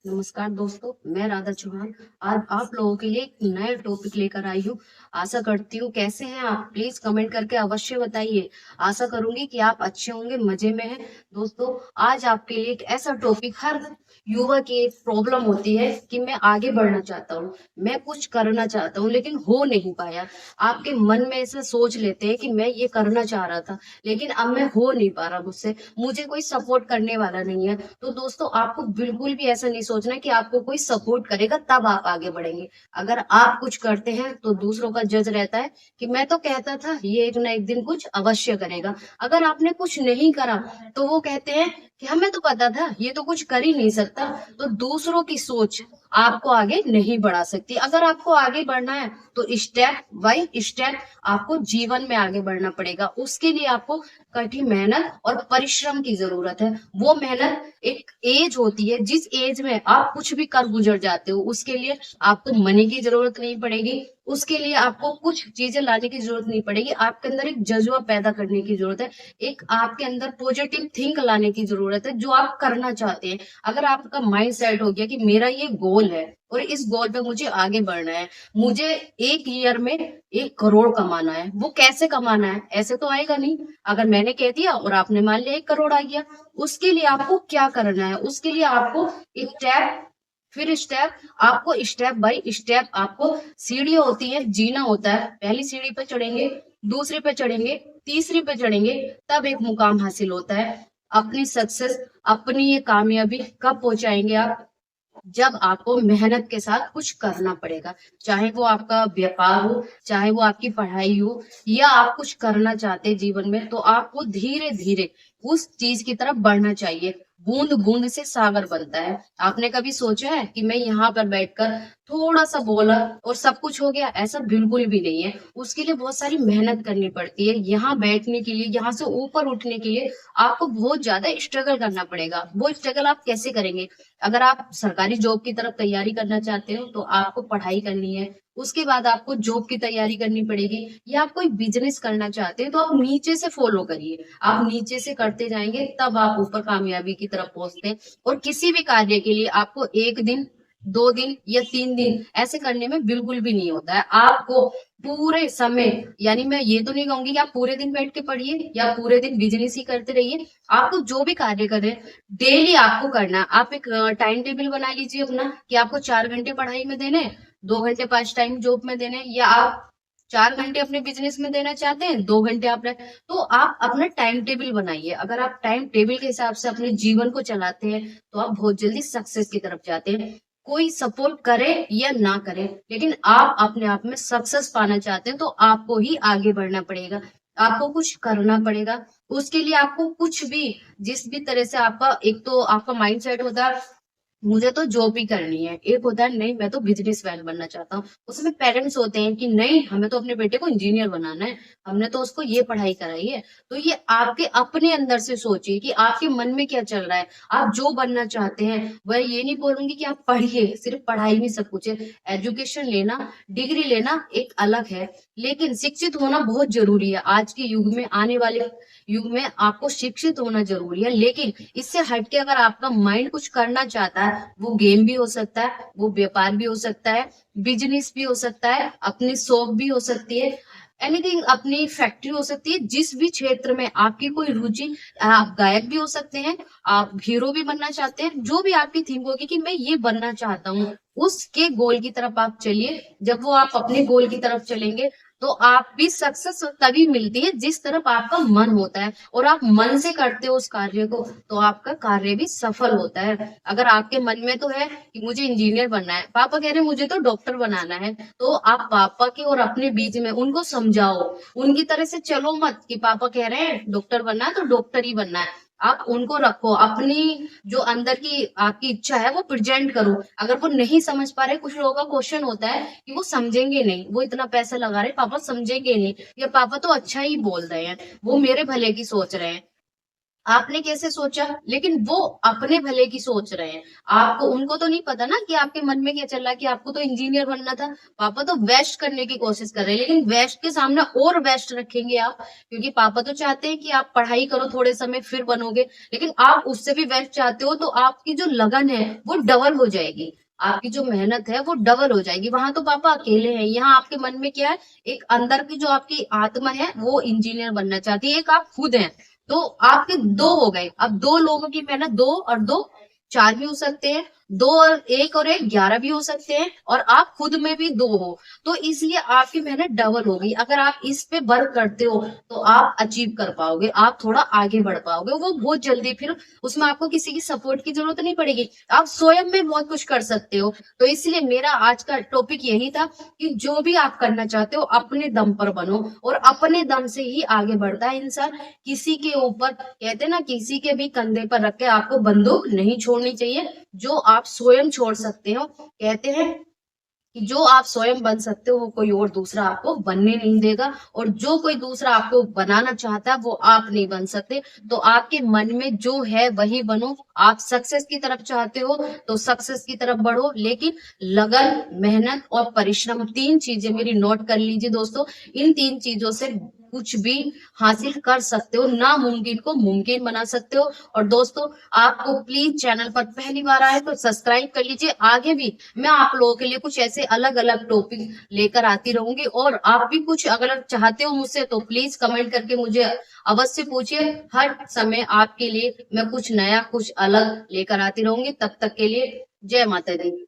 नमस्कार दोस्तों, मैं राधा चौहान। आज आप लोगों के लिए एक नया टॉपिक लेकर आई हूँ। आशा करती हूँ कैसे हैं आप, प्लीज कमेंट करके अवश्य बताइए। आशा करूंगी कि आप अच्छे होंगे, मजे में हैं। दोस्तों, आज आपके लिए एक ऐसा टॉपिक, हर युवा की एक प्रॉब्लम होती है कि मैं आगे बढ़ना चाहता हूँ, मैं कुछ करना चाहता हूँ लेकिन हो नहीं पाया। आपके मन में ऐसा सोच लेते हैं कि मैं ये करना चाह रहा था लेकिन अब मैं हो नहीं पा रहा, मुझसे मुझे कोई सपोर्ट करने वाला नहीं है। तो दोस्तों, आपको बिल्कुल भी ऐसा नहीं सोचना कि आपको कोई सपोर्ट करेगा तब आप आगे बढ़ेंगे। अगर आप कुछ करते हैं तो दूसरों का जज रहता है कि मैं तो कहता था ये एक ना एक दिन कुछ अवश्य करेगा। अगर आपने कुछ नहीं करा तो वो कहते हैं कि हमें तो पता था ये तो कुछ कर ही नहीं सकता। तो दूसरों की सोच आपको आगे नहीं बढ़ा सकती। अगर आपको आगे बढ़ना है तो स्टेप बाय स्टेप आपको जीवन में आगे बढ़ना पड़ेगा। उसके लिए आपको कठिन मेहनत और परिश्रम की जरूरत है। वो मेहनत एक एज होती है, जिस एज में आप कुछ भी कर गुजर जाते हो, उसके लिए आपको मनी की जरूरत नहीं पड़ेगी, उसके लिए आपको कुछ चीजें लाने की जरूरत नहीं पड़ेगी। आपके अंदर एक जज्बा पैदा करने की जरूरत है, एक आपके अंदर पॉजिटिव थिंक लाने की जरूरत है जो आप करना चाहते हैं। अगर आपका माइंड सेट हो गया कि मेरा ये गोल है और इस गोल पे मुझे आगे बढ़ना है, मुझे एक ईयर में 1 करोड़ कमाना है, वो कैसे कमाना है, ऐसे तो आएगा नहीं। अगर मैंने कह दिया और आपने मान लिया 1 करोड़ आ गया, उसके लिए आपको क्या करना है? उसके लिए आपको स्टेप फिर स्टेप, आपको स्टेप बाय स्टेप, आपको सीढ़ियां होती है, जीना होता है। पहली सीढ़ी पे चढ़ेंगे, दूसरी पे चढ़ेंगे, तीसरी पे चढ़ेंगे, तब एक मुकाम हासिल होता है। अपनी सक्सेस, अपनी ये कामयाबी कब पहुंचाएंगे आप? जब आपको मेहनत के साथ कुछ करना पड़ेगा। चाहे वो आपका व्यापार हो, चाहे वो आपकी पढ़ाई हो, या आप कुछ करना चाहते हैं जीवन में, तो आपको धीरे धीरे उस चीज की तरफ बढ़ना चाहिए। बूंद बूंद से सागर बनता है। आपने कभी सोचा है कि मैं यहाँ पर बैठकर थोड़ा सा बोला और सब कुछ हो गया? ऐसा बिल्कुल भी नहीं है। उसके लिए बहुत सारी मेहनत करनी पड़ती है। यहाँ बैठने के लिए, यहाँ से ऊपर उठने के लिए आपको बहुत ज्यादा स्ट्रगल करना पड़ेगा। वो स्ट्रगल आप कैसे करेंगे? अगर आप सरकारी जॉब की तरफ तैयारी करना चाहते हो तो आपको पढ़ाई करनी है, उसके बाद आपको जॉब की तैयारी करनी पड़ेगी। या आप कोई बिजनेस करना चाहते हैं तो आप नीचे से फॉलो करिए, आप नीचे से करते जाएंगे तब आप ऊपर कामयाबी की तरफ पहुंचते हैं। और किसी भी कार्य के लिए आपको 1 दिन, 2 दिन या 3 दिन ऐसे करने में बिल्कुल भी नहीं होता है। आपको पूरे समय, यानी मैं ये तो नहीं कहूंगी कि आप पूरे दिन बैठ के पढ़िए या पूरे दिन बिजनेस ही करते रहिए। आपको जो भी कार्य करें डेली आपको करना। आप एक टाइम टेबल बना लीजिए अपना कि आपको 4 घंटे पढ़ाई में देने, 2 घंटे पास टाइम जॉब में देने, या आप 4 घंटे अपने बिजनेस में देना चाहते हैं, 2 घंटे आप तो आप अपना टाइम टेबल बनाइए। अगर आप टाइम टेबल के हिसाब से अपने जीवन को चलाते हैं तो आप बहुत जल्दी सक्सेस की तरफ जाते हैं। कोई सपोर्ट करे या ना करे, लेकिन आप अपने आप में सक्सेस पाना चाहते हैं तो आपको ही आगे बढ़ना पड़ेगा, आपको कुछ करना पड़ेगा। उसके लिए आपको कुछ भी, जिस भी तरह से आपका, एक तो आपका माइंड सेट होता है मुझे तो जॉब ही करनी है, एक होता है नहीं मैं तो बिजनेसमैन बनना चाहता हूँ। उसमें पेरेंट्स होते हैं कि नहीं हमें तो अपने बेटे को इंजीनियर बनाना है, हमने तो उसको ये पढ़ाई कराई है। तो ये आपके अपने अंदर से सोचिए कि आपके मन में क्या चल रहा है, आप जो बनना चाहते हैं। वह ये नहीं बोलूंगी कि आप पढ़िए, सिर्फ पढ़ाई में सब कुछ है। एजुकेशन लेना, डिग्री लेना एक अलग है, लेकिन शिक्षित होना बहुत जरूरी है। आज के युग में, आने वाले युग में आपको शिक्षित होना जरूरी है। लेकिन इससे हटके अगर आपका माइंड कुछ करना चाहता है, वो गेम भी हो सकता है, वो व्यापार भी हो सकता है, बिजनेस भी हो सकता है, अपनी शॉप भी हो सकती है, एनीथिंग, अपनी फैक्ट्री हो सकती है। जिस भी क्षेत्र में आपकी कोई रुचि, आप गायक भी हो सकते हैं, आप हीरो भी बनना चाहते हैं, जो भी आपकी थिंक होगी कि मैं ये बनना चाहता हूँ, उसके गोल की तरफ आप चलिए। जब वो आप अपने गोल की तरफ चलेंगे तो आप भी सक्सेस तभी मिलती है जिस तरफ आपका मन होता है, और आप मन से करते हो उस कार्य को तो आपका कार्य भी सफल होता है। अगर आपके मन में तो है कि मुझे इंजीनियर बनना है, पापा कह रहे हैं मुझे तो डॉक्टर बनाना है, तो आप पापा के और अपने बीच में उनको समझाओ। उनकी तरह से चलो मत कि पापा कह रहे हैं डॉक्टर बनना है तो डॉक्टर ही बनना है। आप उनको रखो, अपनी जो अंदर की आपकी इच्छा है वो प्रेजेंट करो। अगर वो नहीं समझ पा रहे, कुछ लोगों का क्वेश्चन होता है कि वो समझेंगे नहीं, वो इतना पैसा लगा रहे, पापा समझेंगे नहीं, या पापा तो अच्छा ही बोल रहे हैं, वो मेरे भले की सोच रहे हैं। आपने कैसे सोचा, लेकिन वो अपने भले की सोच रहे हैं। आपको उनको तो नहीं पता ना कि आपके मन में क्या चल रहा है, कि आपको तो इंजीनियर बनना था। पापा तो वेस्ट करने की कोशिश कर रहे हैं, लेकिन वेस्ट के सामने और वेस्ट रखेंगे आप, क्योंकि पापा तो चाहते हैं कि आप पढ़ाई करो थोड़े समय फिर बनोगे, लेकिन आप उससे भी वेस्ट चाहते हो, तो आपकी जो लगन है वो डबल हो जाएगी। आपकी जो मेहनत है वो डबल हो जाएगी। वहां तो पापा अकेले हैं, यहाँ आपके मन में क्या है, एक अंदर की जो आपकी आत्मा है वो इंजीनियर बनना चाहती है, एक आप खुद हैं। तो आपके दो हो गए। अब दो लोगों की मेहनत, दो और दो चार भी हो सकते हैं, दो और एक 11 भी हो सकते हैं, और आप खुद में भी दो हो, तो इसलिए आपकी मेहनत डबल होगी। अगर आप इस पे वर्क करते हो तो आप अचीव कर पाओगे, आप थोड़ा आगे बढ़ पाओगे, वो बहुत जल्दी। फिर उसमें आपको किसी की सपोर्ट की जरूरत नहीं पड़ेगी, आप स्वयं में बहुत कुछ कर सकते हो। तो इसलिए मेरा आज का टॉपिक यही था कि जो भी आप करना चाहते हो अपने दम पर बनो, और अपने दम से ही आगे बढ़ता है इंसान। किसी के ऊपर, कहते हैं ना, किसी के भी कंधे पर रख के आपको बंदूक नहीं छोड़नी चाहिए। जो आप स्वयं छोड़ सकते हो, कहते हैं कि जो आप स्वयं बन सकते हो वो कोई और दूसरा आपको बनने नहीं देगा, और जो कोई दूसरा आपको बनाना चाहता है वो आप नहीं बन सकते। तो आपके मन में जो है वही बनो। आप सक्सेस की तरफ चाहते हो तो सक्सेस की तरफ बढ़ो, लेकिन लगन, मेहनत और परिश्रम, तीन चीजें मेरी नोट कर लीजिए दोस्तों। इन तीन चीजों से कुछ भी हासिल कर सकते हो, नामुमकिन को मुमकिन बना सकते हो। और दोस्तों, आपको प्लीज चैनल पर पहली बार आए तो सब्सक्राइब कर लीजिए। आगे भी मैं आप लोगों के लिए कुछ ऐसे अलग अलग टॉपिक लेकर आती रहूंगी, और आप भी कुछ अगर चाहते हो मुझसे तो प्लीज कमेंट करके मुझे अवश्य पूछिए। हर समय आपके लिए मैं कुछ नया, कुछ अलग लेकर आती रहूंगी। तब तक के लिए जय माता दी।